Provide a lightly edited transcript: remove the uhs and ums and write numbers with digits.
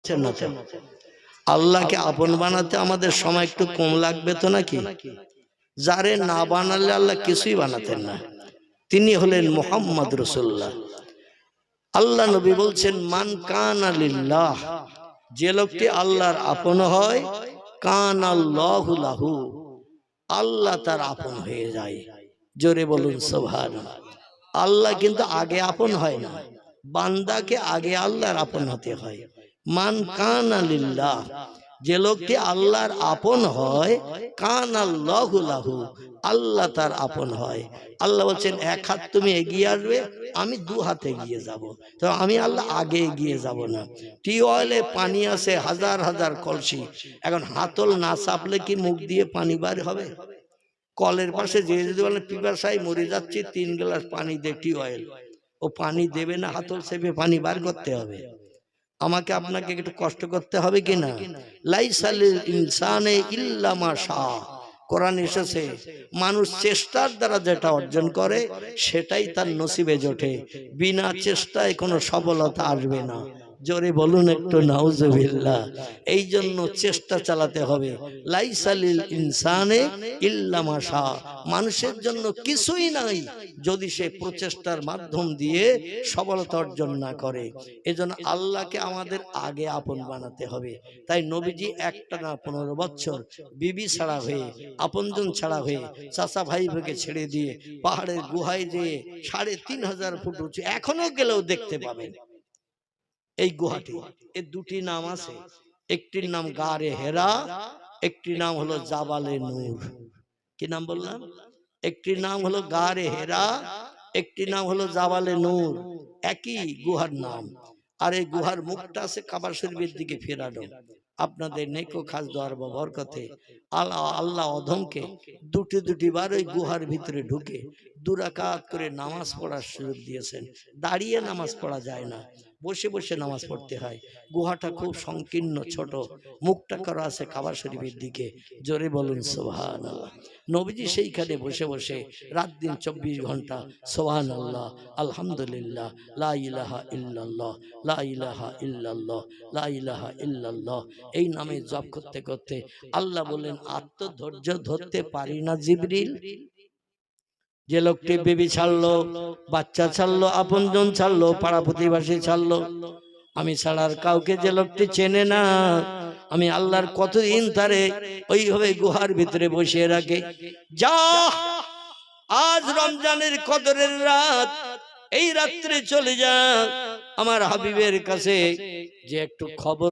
না তো আল্লাহকে আপন বানাতে আমাদের সময় একটু কম লাগবে তো নাকি? যারে না বানালে আল্লাহ কিছুই বানাতেন না। তিনি হলেন মুহাম্মদ রাসূলুল্লাহ। আল্লাহ নবী বলছেন, মান কানা লিল্লাহ, যে লোকটি আল্লাহর আপন হয়, কানাল্লাহু লাহু, আল্লাহ তার আপন হয়ে যায়। জোরে বলুন সুবহানাল্লাহ। আল্লাহ কিন্তু আগে আপন হয় না, বান্দাকে আগে আল্লাহর আপন হতে হয়। মান কানা লিল্লাহ, যে লোকটি আল্লাহর আপন হয়, কানাল্লাহু লাহু, আল্লাহ তার আপন হয়। আল্লাহ বলছেন, এক হাত তুমি এগিয়ে আসবে, আমি দু হাত এগিয়ে যাব। তো আমি আল্লাহ আগে এগিয়ে যাব না। টিউবওয়েলে পানি আছে হাজার হাজার কলসি, এখন হাতল না চাপলে কি মুখ দিয়ে পানি বার হবে? কলের পাশে যে যদি বলেন পিপাসায় মরে যাচ্ছি, 3 গ্লাস পানি দে, টিউবওয়েল, ও পানি দেবে না? হাতল চেপে পানি বার করতে হবে। আমাকে আপনাকে একটু কষ্ট করতে হবে কিনা? লাইসালিল ইনসানে ইল্লা মা শাআ, কোরআন এসেছে, মানুষ চেষ্টার দ্বারা যেটা অর্জন করে সেটাই তার নসিবে জোটে, বিনা চেষ্টায় কোনো সফলতা আসবে না। জোরে বলুন একটু নাউজুবিল্লাহ। এই জন্য চেষ্টা চালাতে হবে। লাইসালিল ইনসানে ইল্লা মা শাআ, মানুষের জন্য কিছুই নাই যদি সে প্রচেষ্টার মাধ্যম দিয়ে সফলতা অর্জন না করে। এজন্য আল্লাহকে আমাদের আগে আপন বানাতে হবে। তাই নবীজি একটানা 15 বছর বিবি ছাড়া হয়ে, আপনজন ছাড়া হয়ে, চাচা ভাই ভাইকে ছেড়ে দিয়ে পাহাড়ের গুহায় যেয়ে 3500 ফুট উঁচু, এখনো গেলেও দেখতে পাবেন এই গুহাটি। এর দুটি নাম আছে, একটির নাম গারে হেরা, একটির নাম হলো জাবালে নূর। কি নাম বললাম? একটির নাম হলো গারে হেরা, একটি নাম হলো জাবালে নূর, একই গুহার নাম। আর এই গুহার মুখটা আছে কাবা শরীফের দিকে ফেরানো। আপনাদের নেকো খাস দোয়ার বরকতে আল্লাহ অধমকে দুটি বার ওই গুহার ভিতরে ঢুকে 2 রাকাত করে নামাজ পড়ার সুযোগ দিয়েছেন। দাঁড়িয়ে নামাজ পড়া যায় না, বসে বসে নামাজ পড়তে হয়। গুহাটা খুব সংকীর্ণ, ছোট, মুখটা করা আছে কাবা শরীফের দিকে। জোরে বলুন সুবহানাল্লাহ। নবীজি সেইখানে বসে বসে রাত দিন 24 ঘন্টা সুবহানাল্লাহ, আলহামদুলিল্লাহ, লা ইলাহা ইল্লাল্লাহ, লা ইলাহা ইল্লাল্লাহ, লা ইলাহা ইল্লাল্লাহ এই নামে জপ করতে করতে আল্লাহ বলেন, আত্মধৈর্য ধরতে পারি না জিবরিল। যে লোকটি বেবি ছাড়লো, বাচ্চা ছাড়লো, আপনজন ছাড়লো, পাড়া প্রতিবেশী ছাড়লো, আমি ছাড়ার কাউকে যে লোকটি চেনে না, আমি আল্লাহর কতদিন তারে ওইভাবে গুহার ভিতরে বসিয়ে রাখে। যা, আজ রমজানের কদরের রাত, এই রাত্রে চলে যা আমার হাবিবের কাছে, যে একটু খবর